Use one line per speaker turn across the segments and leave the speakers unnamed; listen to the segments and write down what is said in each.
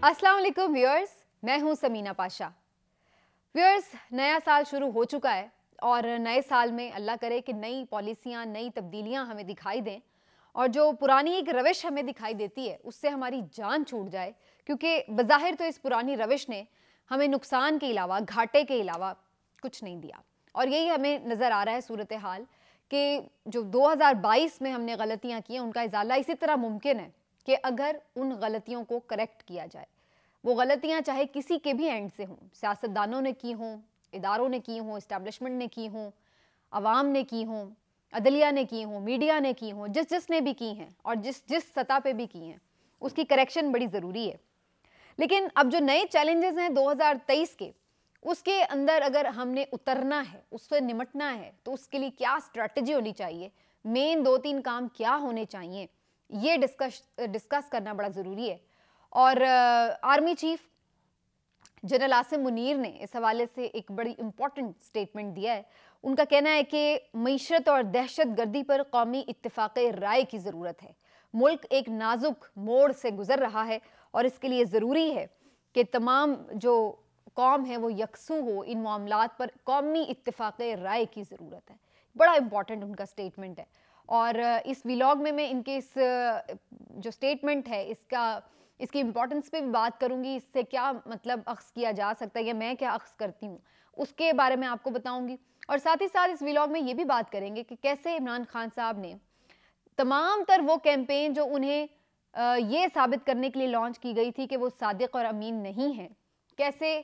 अस्सलाम वालेकुम व्यूअर्स, मैं हूं समीना पाशा। व्यूअर्स, नया साल शुरू हो चुका है और नए साल में अल्लाह करे कि नई पॉलिसियां, नई तब्दीलियां हमें दिखाई दें और जो पुरानी एक रविश हमें दिखाई देती है उससे हमारी जान छूट जाए, क्योंकि बज़ाहिर तो इस पुरानी रविश ने हमें नुकसान के अलावा, घाटे के अलावा कुछ नहीं दिया। और यही हमें नज़र आ रहा है सूरत हाल कि जो 2022 में हमने गलतियाँ की हैं उनका इजाला इसी तरह मुमकिन है कि अगर उन गलतियों को करेक्ट किया जाए। वो गलतियां चाहे किसी के भी एंड से हों, सियासतदानों ने की हों, इदारों ने की हों, इस्टेब्लिशमेंट ने की हों, अवाम ने की हों, अदलिया ने की हों, मीडिया ने की हों, जिसने भी की हैं और जिस सतह पे भी की हैं, उसकी करेक्शन बड़ी ज़रूरी है। लेकिन अब जो नए चैलेंजेस हैं 2023 के, उसके अंदर अगर हमने उतरना है, उससे निमटना है, तो उसके लिए क्या स्ट्रैटेजी होनी चाहिए, मेन 2-3 काम क्या होने चाहिए, ये डिस्कस करना बड़ा ज़रूरी है। और army chief general Asim Munir ने इस हवाले से एक बड़ी इंपॉर्टेंट स्टेटमेंट दिया है। उनका कहना है कि मईशत और दहशत गर्दी पर कौमी इत्तिफाक राय की ज़रूरत है। मुल्क एक नाजुक मोड़ से गुजर रहा है और इसके लिए ज़रूरी है कि तमाम जो कौम है वो यकसू हो। इन मामलात पर कौमी इत्तिफाक राय की ज़रूरत है। बड़ा इंपॉर्टेंट उनका स्टेटमेंट है और इस व्लॉग में मैं इनके इस जो स्टेटमेंट है इसकी इंपॉर्टेंस पे भी बात करूंगी। इससे क्या मतलब अख्ज़ किया जा सकता है या मैं क्या अख्ज़ करती हूँ उसके बारे में आपको बताऊंगी। और साथ ही साथ इस व्लॉग में ये भी बात करेंगे कि कैसे इमरान खान साहब ने तमाम तर वो कैंपेन जो उन्हें ये साबित करने के लिए लॉन्च की गई थी कि वो सादिक और अमीन नहीं है, कैसे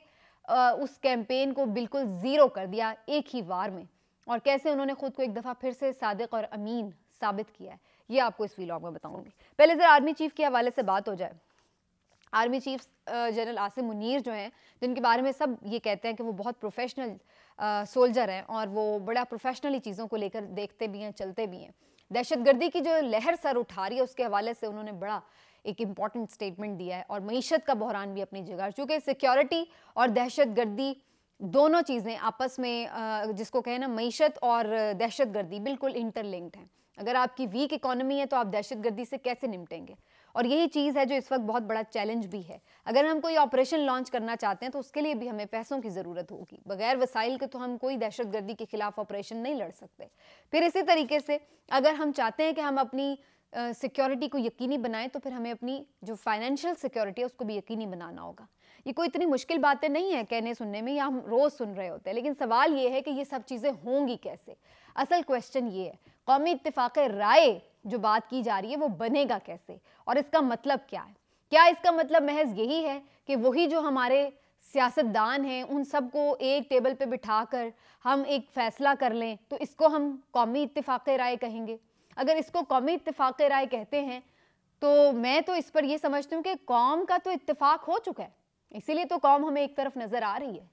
उस कैंपेन को बिल्कुल ज़ीरो कर दिया एक ही वार में और कैसे उन्होंने खुद को एक दफ़ा फिर से सादिक और अमीन साबित किया है, ये आपको इस व्लॉग में बताऊंगी। पहले ज़रा आर्मी चीफ के हवाले से बात हो जाए। Army chief general Asim Munir जो हैं, जिनके बारे में सब ये कहते हैं कि वो बहुत प्रोफेशनल सोल्जर हैं और वो बड़ा प्रोफेशनली चीज़ों को लेकर देखते भी हैं, चलते भी हैं। दहशतगर्दी की जो लहर सर उठा रही है उसके हवाले से उन्होंने बड़ा एक इम्पॉर्टेंट स्टेटमेंट दिया है और मईशत का बहरान भी अपनी जगह, चूँकि सिक्योरिटी और दहशतगर्दी दोनों चीज़ें आपस में जिसको कहें ना, मईशत और दहशतगर्दी बिल्कुल इंटरलिंक्ड हैं। अगर आपकी वीक इकोनॉमी है तो आप दहशतगर्दी से कैसे निपटेंगे, और यही चीज़ है जो इस वक्त बहुत बड़ा चैलेंज भी है। अगर हम कोई ऑपरेशन लॉन्च करना चाहते हैं तो उसके लिए भी हमें पैसों की ज़रूरत होगी। बगैर वसाइल के तो हम कोई दहशतगर्दी के खिलाफ ऑपरेशन नहीं लड़ सकते। फिर इसी तरीके से अगर हम चाहते हैं कि हम अपनी सिक्योरिटी को यकीनी बनाएं तो फिर हमें अपनी जो फाइनेंशियल सिक्योरिटी है उसको भी यकीनी बनाना होगा। ये कोई इतनी मुश्किल बातें नहीं है कहने सुनने में, या हम रोज़ सुन रहे होते हैं, लेकिन सवाल ये है कि ये सब चीज़ें होंगी कैसे। असल क्वेश्चन ये है, कौमी इत्तिफाक राय जो बात की जा रही है वो बनेगा कैसे और इसका मतलब क्या है। क्या इसका मतलब महज यही है कि वही जो हमारे सियासतदान हैं उन सबको एक टेबल पे बिठाकर हम एक फ़ैसला कर लें तो इसको हम कौमी इत्तिफाक राय कहेंगे? अगर इसको कौमी इत्तिफाक राय कहते हैं तो मैं तो इस पर यह समझती हूँ कि कौम का तो इत्तिफाक हो चुका है, इसीलिए तो कौम हमें एक तरफ नज़र आ रही है।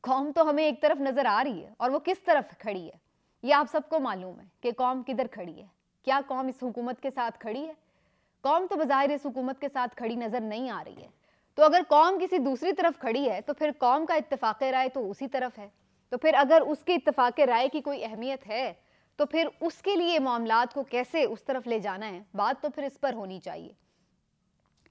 कौम तो हमें एक तरफ नज़र आ रही है और वो किस तरफ खड़ी है ये आप सबको मालूम है कि कौम किधर खड़ी है। क्या कौम इस हुकूमत के साथ खड़ी है? कौम तो बज़ाहिर इस हुकूमत के साथ खड़ी नज़र नहीं आ रही है। तो अगर कौम किसी दूसरी तरफ खड़ी है तो फिर कौम का इत्तिफाक राय तो उसी तरफ है। तो फिर अगर उसके इत्तिफाक राय की कोई अहमियत है तो फिर उसके लिए मामलात को कैसे उस तरफ ले जाना है, बात तो फिर इस पर होनी चाहिए।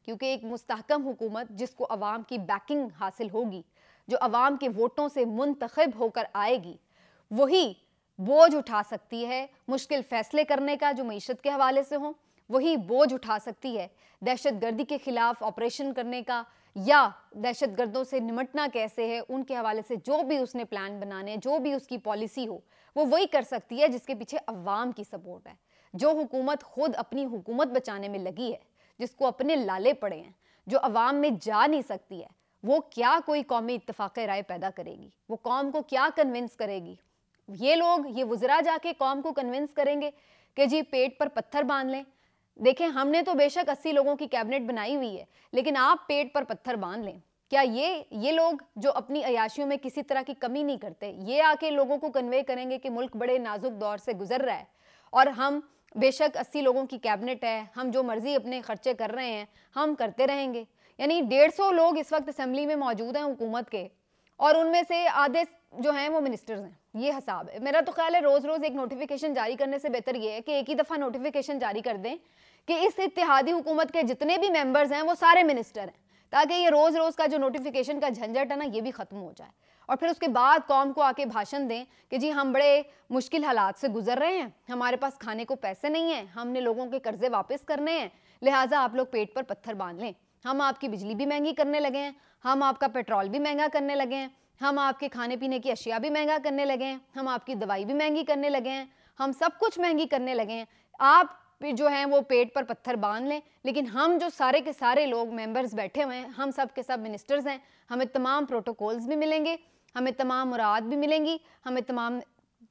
क्योंकि एक मुस्तहकम हुकूमत जिसको अवाम की बैकिंग हासिल होगी, जो अवाम के वोटों से मुंतखब होकर आएगी, वही बोझ उठा सकती है मुश्किल फैसले करने का जो मईशत के हवाले से हों, वही बोझ उठा सकती है दहशतगर्दी के खिलाफ ऑपरेशन करने का, या दहशतगर्दों से निमटना कैसे है उनके हवाले से जो भी उसने प्लान बनाने, जो भी उसकी पॉलिसी हो, वो वही कर सकती है जिसके पीछे अवाम की सपोर्ट है। जो हुकूमत खुद अपनी हुकूमत बचाने में लगी है, जिसको अपने लाले पड़े हैं, जो अवाम में जा नहीं सकती है, वो क्या कोई कौमी इत्तिफाक राय पैदा करेगी? वो कौम को क्या कन्विंस करेगी? ये लोग, ये वज़रा जाके कौम को कन्विंस करेंगे कि जी पेट पर पत्थर बांध लें। देखें, हमने तो बेशक 80 लोगों की कैबिनेट बनाई हुई है, लेकिन आप पेट पर पत्थर बांध लें। क्या ये लोग जो अपनी अयाशियों में किसी तरह की कमी नहीं करते, ये आके लोगों को कन्वे करेंगे कि मुल्क बड़े नाजुक दौर से गुजर रहा है और हम बेशक 80 लोगों की कैबिनेट है, हम जो मर्जी अपने खर्चे कर रहे हैं, हम करते रहेंगे? यानी 150 लोग इस वक्त असेंबली में मौजूद हैं हुकूमत के और उनमें से आधे जो हैं वो मिनिस्टर्स हैं। ये हिसाब है। मेरा तो ख्याल है रोज़ रोज़ एक नोटिफिकेशन जारी करने से बेहतर ये है कि एक ही दफ़ा नोटिफिकेशन जारी कर दें कि इस इत्तेहादी हुकूमत के जितने भी मेंबर्स हैं वो सारे मिनिस्टर हैं, ताकि ये रोज़ रोज़ का जो नोटिफिकेशन का झंझट है ना, ये भी ख़त्म हो जाए। और फिर उसके बाद कौम को आके भाषण दें कि जी हम बड़े मुश्किल हालात से गुजर रहे हैं, हमारे पास खाने को पैसे नहीं हैं, हमने लोगों के कर्जे वापस करने हैं, लिहाजा आप लोग पेट पर पत्थर बांध लें। हम आपकी बिजली भी महंगी करने लगे हैं, हम आपका पेट्रोल भी महंगा करने लगे हैं, हम आपके खाने पीने की अशिया भी महंगा करने लगे हैं, हम आपकी दवाई भी महंगी करने लगे हैं, हम सब कुछ महंगी करने लगे हैं। आप जो हैं वो पेट पर पत्थर बांध लें, लेकिन हम जो सारे के सारे लोग मेंबर्स बैठे हुए हैं, हम सब के सब मिनिस्टर्स हैं, हमें तमाम प्रोटोकॉल्स भी मिलेंगे, हमें तमाम मुराद भी मिलेंगी, हमें तमाम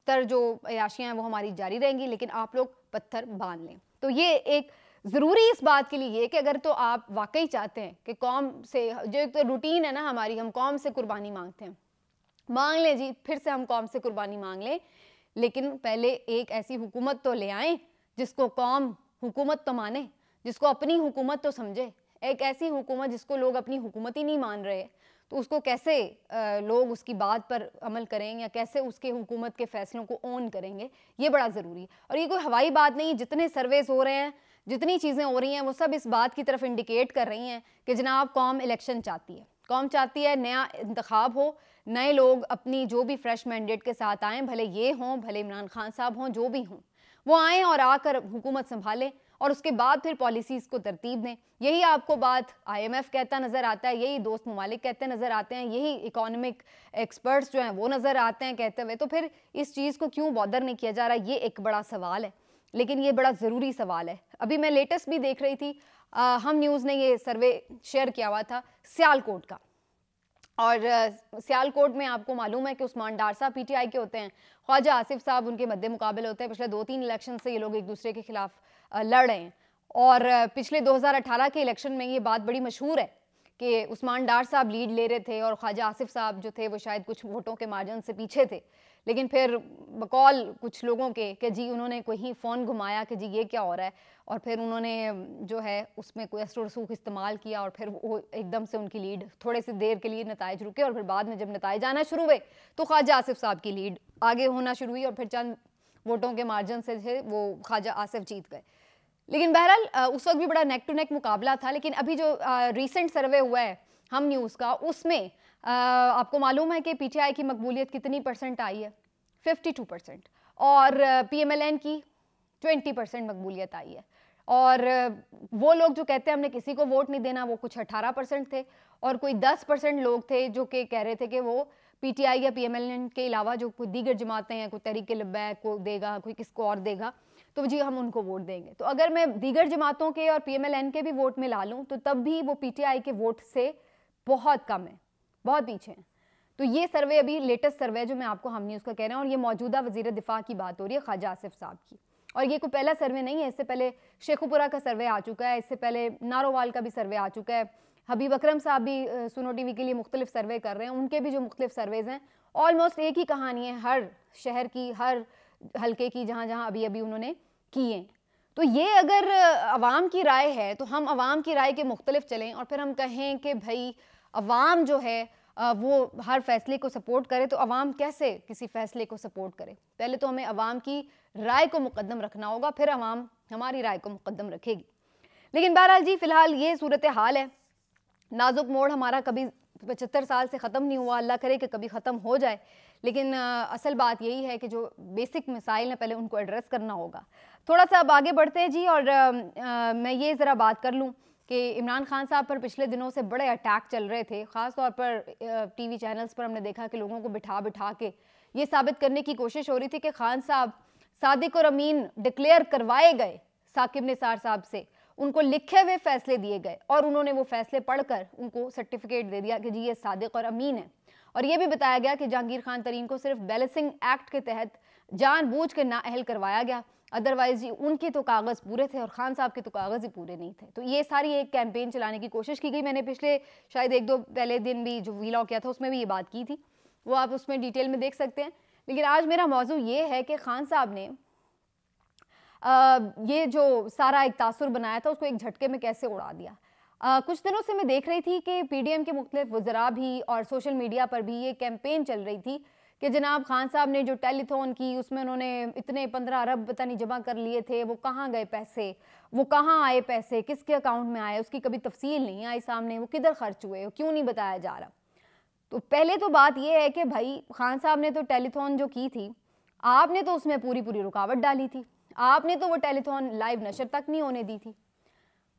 तर जो अयाशियाँ हैं वो हमारी जारी रहेंगी, लेकिन आप लोग पत्थर बांध लें। तो ये एक ज़रूरी इस बात के लिए ये कि अगर तो आप वाकई चाहते हैं कि कौम से, जो एक तो रूटीन है ना हमारी, हम कौम से कुर्बानी मांगते हैं, मांग लें जी, फिर से हम कौम से कुर्बानी मांग लें, लेकिन पहले एक ऐसी हुकूमत तो ले आएँ जिसको कौम हुकूमत तो माने, जिसको अपनी हुकूमत तो समझे। एक ऐसी हुकूमत जिसको लोग अपनी हुकूमत ही नहीं मान रहे, तो उसको कैसे लोग उसकी बात पर अमल करेंगे या कैसे उसके हुकूमत के फैसलों को ओन करेंगे, ये बड़ा ज़रूरी है। और ये कोई हवाई बात नहीं, जितने सर्वेस हो रहे हैं, जितनी चीज़ें हो रही हैं, वो सब इस बात की तरफ इंडिकेट कर रही हैं कि जनाब कौम इलेक्शन चाहती है, कौम चाहती है नया इंतखाब हो, नए लोग अपनी जो भी फ्रेश मैंडेट के साथ आएँ, भले ये हों, भले इमरान खान साहब हों, जो भी हों, वो आएँ और आकर हुकूमत संभालें और उसके बाद फिर पॉलिसीज़ को तरतीब दें। यही आपको बात IMF कहता नज़र आता है, यही दोस्त ममालिक कहते नज़र आते हैं, यही इकोनॉमिक एक्सपर्ट्स जो हैं वो नज़र आते हैं कहते हुए। तो फिर इस चीज़ को क्यों बॉदर नहीं किया जा रहा, ये एक बड़ा सवाल है, लेकिन ये बड़ा ज़रूरी सवाल है। अभी मैं लेटेस्ट भी देख रही थी, हम न्यूज़ ने ये सर्वे शेयर किया हुआ था सियालकोट का, और सियालकोट में आपको मालूम है कि उस्मान डार साहब PTI के होते हैं, ख्वाजा आसिफ साहब उनके मद्दे मुकाबले होते हैं। पिछले 2-3 इलेक्शन से ये लोग एक दूसरे के खिलाफ लड़ रहे हैं, और पिछले 2018 के इलेक्शन में ये बात बड़ी मशहूर है कि उस्मान डार साहब लीड ले रहे थे और ख्वाजा आसिफ साहब जो थे वो शायद कुछ वोटों के मार्जिन से पीछे थे, लेकिन फिर बकौल कुछ लोगों के कि जी उन्होंने कोई फ़ोन घुमाया कि जी ये क्या हो रहा है, और फिर उन्होंने जो है उसमें कोई असर रसूख इस्तेमाल किया और फिर वो एकदम से उनकी लीड, थोड़े से देर के लिए नताइज रुके और फिर बाद में जब नताइज आना शुरू हुए तो ख्वाजा आसिफ साहब की लीड आगे होना शुरू हुई और फिर चंद वोटों के मार्जिन से थे वो ख्वाजा आसिफ जीत गए। लेकिन बहरहाल उस वक्त भी बड़ा नेक टू नेक मुकाबला था। लेकिन अभी जो रिसेंट सर्वे हुआ है हम न्यूज़ का, उसमें आपको मालूम है कि PTI की मकबूलियत कितनी % आई है, 52%, और PMLN की 20% मकबूलियत आई है। और वो लोग जो कहते हैं हमने किसी को वोट नहीं देना, वो कुछ 18% थे, और कोई 10% लोग थे जो कि कह रहे थे कि वो PTI या PMLN के अलावा जो कोई दीगर जमातें हैं, कोई तहरीक-ए-लब्बैक को देगा, कोई किसको और देगा, तो जी हम उनको वोट देंगे। तो अगर मैं दीगर जमातों के और PMLN के भी वोट मिला लूँ तो तब भी वो PTI के वोट से बहुत कम है, बहुत पीछे हैं। तो ये सर्वे अभी लेटेस्ट सर्वे जो मैं आपको हम न्यूज़ का कह रहे हैं, और ये मौजूदा वज़ीर दिफा की बात हो रही है ख्वाजा आसिफ साहब की, और ये कोई पहला सर्वे नहीं है, इससे पहले शेखुपुरा का सर्वे आ चुका है, इससे पहले नारोवाल का भी सर्वे आ चुका है, हबीब अकरम साहब भी सुनो TV के लिए मुख्तलिफ सर्वे कर रहे हैं, उनके भी जो मुख्तलिफ सर्वेज़ हैं ऑलमोस्ट एक ही कहानी है, हर शहर की, हर हल्के की, जहाँ जहाँ अभी अभी उन्होंने किए हैं। तो ये अगर अवाम की राय है तो हम अवाम की राय के मुख्तलिफ चलें और फिर हम कहें कि भाई अवाम जो है वो हर फैसले को सपोर्ट करे, तो अवाम कैसे किसी फैसले को सपोर्ट करे? पहले तो हमें अवाम की राय को मुकद्दम रखना होगा, फिर अवाम हमारी राय को मुकद्दम रखेगी। लेकिन बहरहाल जी फ़िलहाल ये सूरत हाल है। नाजुक मोड़ हमारा कभी 75 साल से ख़त्म नहीं हुआ, अल्लाह करे कि कभी ख़त्म हो जाए, लेकिन असल बात यही है कि जो बेसिक मसाइल हैं पहले उनको एड्रेस करना होगा। थोड़ा सा अब आगे बढ़ते हैं जी, और मैं ये ज़रा बात कर लूँ कि इमरान खान साहब पर पिछले दिनों से बड़े अटैक चल रहे थे, ख़ास तौर पर TV चैनल्स पर हमने देखा कि लोगों को बिठा बिठा के ये साबित करने की कोशिश हो रही थी कि खान साहब सादिक और अमीन डिक्लेयर करवाए गए साकिब निसार साहब से, उनको लिखे हुए फैसले दिए गए और उन्होंने वो फैसले पढ़कर उनको सर्टिफिकेट दे दिया कि जी ये सादिक और अमीन है। और ये भी बताया गया कि जहांगीर खान तरीन को सिर्फ बैलेंसिंग एक्ट के तहत जानबूझ के नाअहल करवाया गया, अदरवाइज उनके तो कागज़ पूरे थे और खान साहब के तो कागज़ ही पूरे नहीं थे। तो ये सारी एक कैंपेन चलाने की कोशिश की गई। मैंने पिछले शायद 1-2 पहले दिन भी जो वीलॉग किया था उसमें भी ये बात की थी, वो आप उसमें डिटेल में देख सकते हैं। लेकिन आज मेरा मौजू ये है कि खान साहब ने ये जो सारा एक तासुर बनाया था उसको एक झटके में कैसे उड़ा दिया। कुछ दिनों से मैं देख रही थी कि PDM के मुख्तलिफ वज़रा भी और सोशल मीडिया पर भी ये कैंपेन चल रही थी कि जनाब खान साहब ने जो टेलीथॉन की उसमें उन्होंने इतने 15 अरब पता नहीं जमा कर लिए थे, वो कहाँ गए पैसे, वो कहाँ आए पैसे, किसके अकाउंट में आए, उसकी कभी तफसील नहीं आई सामने, वो किधर खर्च हुए, क्यों नहीं बताया जा रहा। तो पहले तो बात यह है कि भाई खान साहब ने तो टेलीथॉन जो की थी, आपने तो उसमें पूरी पूरी रुकावट डाली थी, आपने तो वो टेलीथॉन लाइव नशर तक नहीं होने दी थी।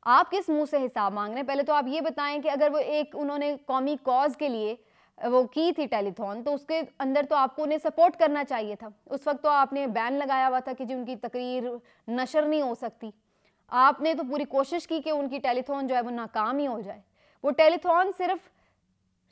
आप किस मुंह से हिसाब मांग रहे हैं? पहले तो आप ये बताएं कि अगर वो एक उन्होंने कौमी कॉज के लिए वो की थी टेलीथॉन, तो उसके अंदर तो आपको उन्हें सपोर्ट करना चाहिए था। उस वक्त तो आपने बैन लगाया हुआ था कि जी उनकी तकरीर नशर नहीं हो सकती। आपने तो पूरी कोशिश की कि उनकी टेलीथॉन जो है वो नाकाम ही हो जाए। वो टेलीथॉन सिर्फ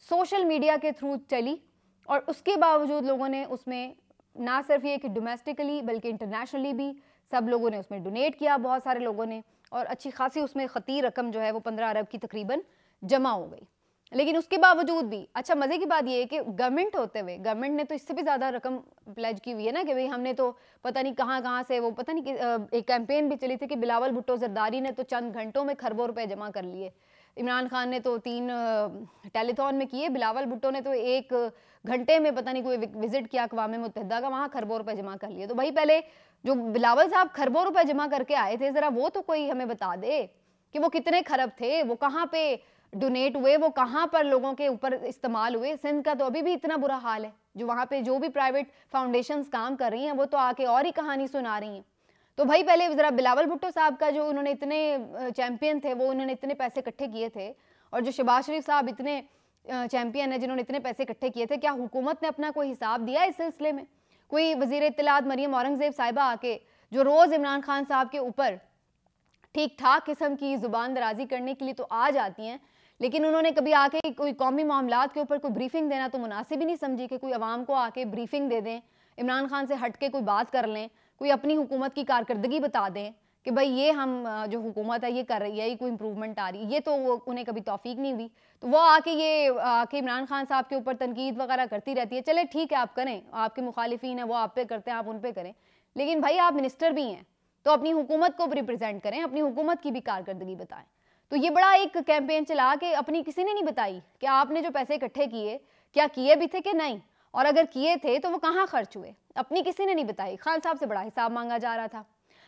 सोशल मीडिया के थ्रू चली और उसके बावजूद लोगों ने उसमें ना सिर्फ ये कि डोमेस्टिकली बल्कि इंटरनेशनली भी सब लोगों ने उसमें डोनेट किया, बहुत सारे लोगों ने, और अच्छी खासी उसमें खती रकम जो है वो 15 अरब की तकरीबन जमा हो गई। लेकिन उसके बावजूद भी अच्छा मज़े की बात यह है कि गवर्नमेंट होते हुए गवर्नमेंट ने तो इससे भी ज़्यादा रकम प्लेज की हुई है ना, कि भाई हमने तो पता नहीं कहाँ से वो पता नहीं कि एक कैंपेन भी चली थी कि बिलावल भुट्टो जरदारी ने तो चंद घंटों में खरबों रुपए जमा कर लिए। इमरान खान ने तो 3 टेलीथॉन में किए, बिलावल भुट्टो ने तो 1 घंटे में पता नहीं कोई विजिट किया अक़वाम मुत्तहिदा का, वहाँ खरबों रुपए जमा कर लिए। तो भाई पहले जो बिलावल साहब खरबों रुपए जमा करके आए थे, ज़रा वो तो कोई हमें बता दे कि वो कितने खरब थे, वो कहाँ पे डोनेट हुए, वो कहाँ पर लोगों के ऊपर इस्तेमाल हुए। सिंध का तो अभी भी इतना बुरा हाल है, जो वहाँ पे जो भी प्राइवेट फाउंडेशंस काम कर रही हैं वो तो आके और ही कहानी सुना रही हैं। तो भाई पहले ज़रा बिलावल भुट्टो साहब का जो उन्होंने इतने चैंपियन थे, वो उन्होंने इतने पैसे इकट्ठे किए थे, और जो शहबाज शरीफ साहब इतने चैंपियन है जिन्होंने इतने पैसे इकट्ठे किए थे, क्या हुकूमत ने अपना कोई हिसाब दिया इस सिलसिले में? कोई वज़ीर इत्तलात मरियम औरंगज़ेब साहिबा आके जो रोज़ इमरान खान साहब के ऊपर ठीक ठाक किस्म की ज़ुबान दराजी करने के लिए तो आ जाती हैं, लेकिन उन्होंने कभी आके कोई कौमी मामलात के ऊपर कोई ब्रीफिंग देना तो मुनासिब ही नहीं समझी कि कोई अवाम को आके ब्रीफिंग दे दें, इमरान खान से हट के कोई बात कर लें, कोई अपनी हुकूमत की कारकर्दगी बता दें कि भाई ये हम जो हुकूमत है ये कर रही है, ये कोई इंप्रूवमेंट आ रही है। ये तो वो उन्हें कभी तौफीक नहीं हुई, तो वो आके इमरान खान साहब के ऊपर तनकीद वगैरह करती रहती है। चले ठीक है, आप करें, आपके मुखालिफिन है वो आप पे करते हैं, आप उन पे करें, लेकिन भाई आप मिनिस्टर भी हैं तो अपनी हुकूमत को रिप्रेजेंट करें, अपनी हुकूमत की भी कारकर्दगी बताएं। तो ये बड़ा एक कैंपेन चला के अपनी किसी ने नहीं बताई कि आपने जो पैसे इकट्ठे किए क्या किए भी थे कि नहीं, और अगर किए थे तो वो कहाँ खर्च हुए, अपनी किसी ने नहीं बताई। खान साहब से बड़ा हिसाब मांगा जा रहा था।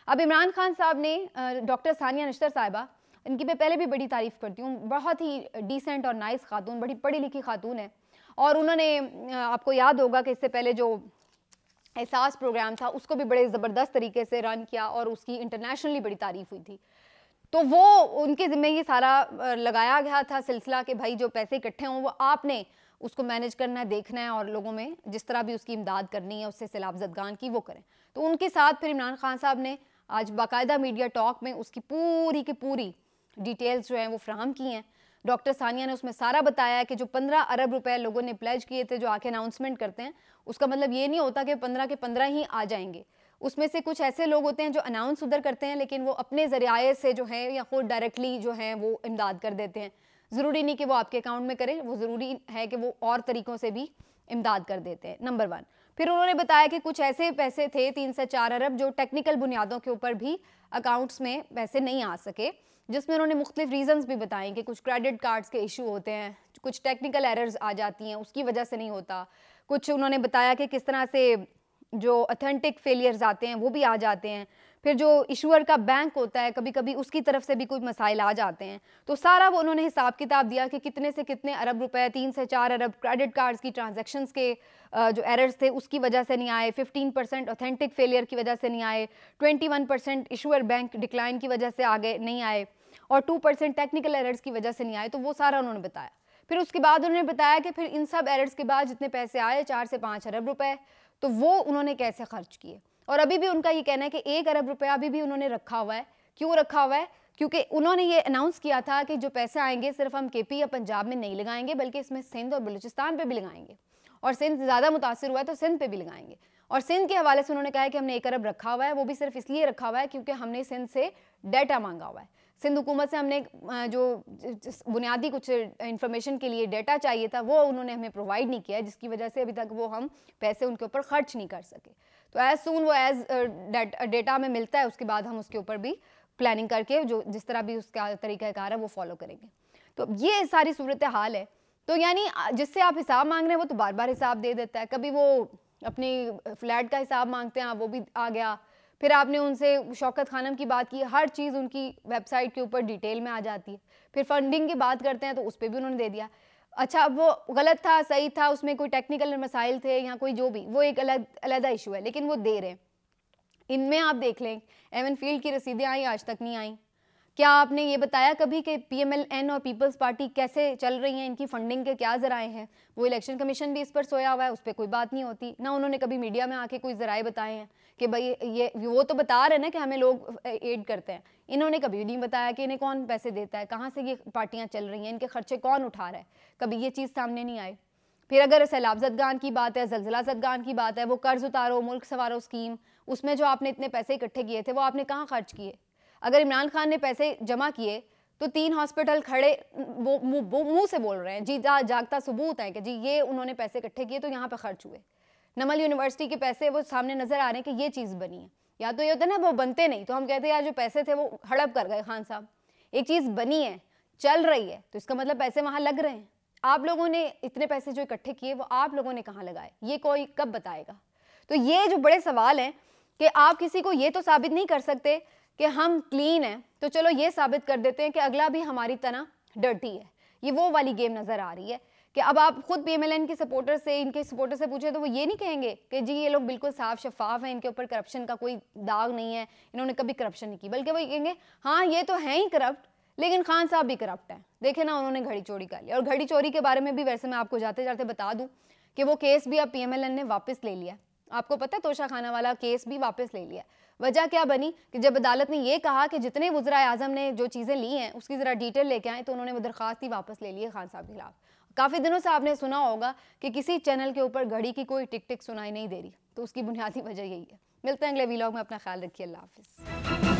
अब इमरान खान साहब ने डॉक्टर सानिया नश्तर साहिबा, इनकी मैं पहले भी बड़ी तारीफ़ करती हूँ, बहुत ही डिसेंट और नाइस खातून, बड़ी पढ़ी लिखी खातून है, और उन्होंने आपको याद होगा कि इससे पहले जो एहसास प्रोग्राम था उसको भी बड़े ज़बरदस्त तरीके से रन किया और उसकी इंटरनेशनली बड़ी तारीफ़ हुई थी। तो वो उनके ज़िम्मे ये सारा लगाया गया था सिलसिला कि भाई जो पैसे इकट्ठे हों वो आपने उसको मैनेज करना है, देखना है, और लोगों में जिस तरह भी उसकी इमदाद करनी है, उससे सैलाब ज़दगान की वो करें। तो उनके साथ फिर इमरान खान साहब ने आज बाकायदा मीडिया टॉक में उसकी पूरी की पूरी डिटेल्स जो हैं वो फ्राहम की हैं। डॉक्टर सानिया ने उसमें सारा बताया कि जो 15 अरब रुपए लोगों ने प्लेज किए थे, जो आके अनाउंसमेंट करते हैं, उसका मतलब ये नहीं होता कि 15 के 15 ही आ जाएंगे। उसमें से कुछ ऐसे लोग होते हैं जो अनाउंस उधर करते हैं, लेकिन वो अपने ज़रिए से जो है या खुद डायरेक्टली जो है वो इमदाद कर देते हैं। ज़रूरी नहीं कि वो आपके अकाउंट में करें, वो ज़रूरी है कि वो और तरीक़ों से भी इमदाद कर देते हैं, नंबर 1। फिर उन्होंने बताया कि कुछ ऐसे पैसे थे 3 से 4 अरब जो टेक्निकल बुनियादों के ऊपर भी अकाउंट्स में पैसे नहीं आ सके, जिसमें उन्होंने मुख्तलिफ रीज़न्स भी बताए कि कुछ क्रेडिट कार्ड्स के इशू होते हैं, कुछ टेक्निकल एरर्स आ जाती हैं, उसकी वजह से नहीं होता। कुछ उन्होंने बताया कि किस तरह से जो ऑथेंटिक फेलियर्स आते हैं वो भी आ जाते हैं। फिर जो इशूअर का बैंक होता है कभी कभी उसकी तरफ से भी कोई मसाइल आ जाते हैं। तो सारा वो उन्होंने हिसाब किताब दिया कि कितने से कितने अरब रुपए, 3 से 4 अरब क्रेडिट कार्ड्स की ट्रांजैक्शंस के जो एरर्स थे उसकी वजह से नहीं आए, 15% ऑथेंटिक फेलियर की वजह से नहीं आए, 21% इशूअर बैंक डिक्लाइन की वजह से आगे नहीं आए, और 2% टेक्निकल एरर्स की वजह से नहीं आए। तो वो सारा उन्होंने बताया। फिर उसके बाद उन्होंने बताया कि फिर इन सब एरर्स के बाद जितने पैसे आए 4 से 5 अरब रुपए, तो वो उन्होंने कैसे खर्च किए। और अभी भी उनका ये कहना है कि 1 अरब रुपया अभी भी उन्होंने रखा हुआ है। क्यों रखा हुआ है? क्योंकि उन्होंने ये अनाउंस किया था कि जो पैसे आएंगे सिर्फ हम केपी या पंजाब में नहीं लगाएंगे, बल्कि इसमें सिंध और बलूचिस्तान पे भी लगाएंगे, और सिंध ज़्यादा मुतासिर हुआ है तो सिंध पे भी लगाएंगे। और सिंध के हवाले से उन्होंने कहा है कि हमने 1 अरब रखा हुआ है, वो भी सिर्फ इसलिए रखा हुआ है क्योंकि हमने सिंध से डाटा मांगा हुआ है। सिंध हुकूमत से हमने जो बुनियादी कुछ इन्फॉर्मेशन के लिए डाटा चाहिए था वो उन्होंने हमें प्रोवाइड नहीं किया है, जिसकी वजह से अभी तक वो हम पैसे उनके ऊपर खर्च नहीं कर सके। तो एज सून वो एज डेटा में मिलता है उसके बाद हम उसके ऊपर भी प्लानिंग करके जो जिस तरह भी उसका तरीक़ाकार है वो फॉलो करेंगे। तो ये सारी सूरत हाल है। तो यानी जिससे आप हिसाब मांग रहे हैं वो तो बार बार हिसाब दे देता है। कभी वो अपनी फ्लैट का हिसाब मांगते हैं, वो भी आ गया। फिर आपने उनसे शौकत खानम की बात की, हर चीज़ उनकी वेबसाइट के ऊपर डिटेल में आ जाती है। फिर फंडिंग की बात करते हैं तो उस पर भी उन्होंने दे दिया। अच्छा, अब वो गलत था, सही था, उसमें कोई टेक्निकल मसाइल थे या कोई जो भी, वो एक अलग इशू है, लेकिन वो दे रहे हैं। इनमें आप देख लें, एवन फील्ड की रसीदें आई, आज तक नहीं आई। क्या आपने ये बताया कभी कि पीएमएलएन और पीपल्स पार्टी कैसे चल रही हैं, इनकी फंडिंग के क्या जराए हैं? वो इलेक्शन कमीशन भी इस पर सोया हुआ है, उस पर कोई बात नहीं होती ना। उन्होंने कभी मीडिया में आके कोई जराए बताए हैं कि भाई ये वो तो बता रहे हैं ना कि हमें लोग एड करते हैं। इन्होंने कभी नहीं बताया कि इन्हें कौन पैसे देता है, कहाँ से ये पार्टियाँ चल रही हैं, इनके खर्चे कौन उठा रहा है। कभी ये चीज़ सामने नहीं आई। फिर अगर सैलाब ज़दगान की बात है, ज़लज़ला ज़दगान की बात है, वो कर्ज उतारो मुल्क संवारो स्कीम, उसमें जो आपने इतने पैसे इकट्ठे किए थे वो आपने कहाँ खर्च किए? अगर इमरान खान ने पैसे जमा किए तो 3 हॉस्पिटल खड़े वो मुंह से बोल रहे हैं, जी जागता सबूत है कि जी ये उन्होंने पैसे इकट्ठे किए तो यहाँ पे खर्च हुए। नमल यूनिवर्सिटी के पैसे वो सामने नजर आ रहे हैं कि ये चीज़ बनी है। या तो ये होता है ना वो बनते नहीं तो हम कहते हैं यार जो पैसे थे वो हड़प कर गए खान साहब। एक चीज़ बनी है, चल रही है, तो इसका मतलब पैसे वहाँ लग रहे हैं। आप लोगों ने इतने पैसे जो इकट्ठे किए वो आप लोगों ने कहाँ लगाए, ये कोई कब बताएगा? तो ये जो बड़े सवाल हैं कि आप किसी को ये तो साबित नहीं कर सकते कि हम क्लीन हैं, तो चलो ये साबित कर देते हैं कि अगला भी हमारी तरह डर्टी है। ये वो वाली गेम नज़र आ रही है कि अब आप खुद पीएमएलएन के सपोर्टर से, इनके सपोर्टर से पूछे तो वो ये नहीं कहेंगे कि जी ये लोग बिल्कुल साफ शफाफ हैं, इनके ऊपर करप्शन का कोई दाग नहीं है, इन्होंने कभी करप्शन नहीं की, बल्कि वो कहेंगे हाँ ये तो है ही करप्ट, लेकिन खान साहब भी करप्ट हैं। देखे ना, उन्होंने घड़ी चोरी कर लिया। और घड़ी चोरी के बारे में भी वैसे मैं आपको जाते जाते बता दूं कि वो केस भी अब पीएमएलएन ने वापस ले लिया। आपको पता है, तोशा खाना वाला केस भी वापस ले लिया। वजह क्या बनी कि जब अदालत ने ये कहा कि जितने वज़राए आज़म ने जो चीज़ें ली हैं उसकी ज़रा डिटेल लेके आए, तो उन्होंने वो दरख्वास्त ही वापस ले ली है खान साहब के खिलाफ। काफ़ी दिनों से आपने सुना होगा कि किसी चैनल के ऊपर घड़ी की कोई टिक टिक सुनाई नहीं दे रही, तो उसकी बुनियादी वजह यही है। मिलते हैं अगले वीलॉग में, अपना ख्याल रखिए, अल्लाह हाफिज़।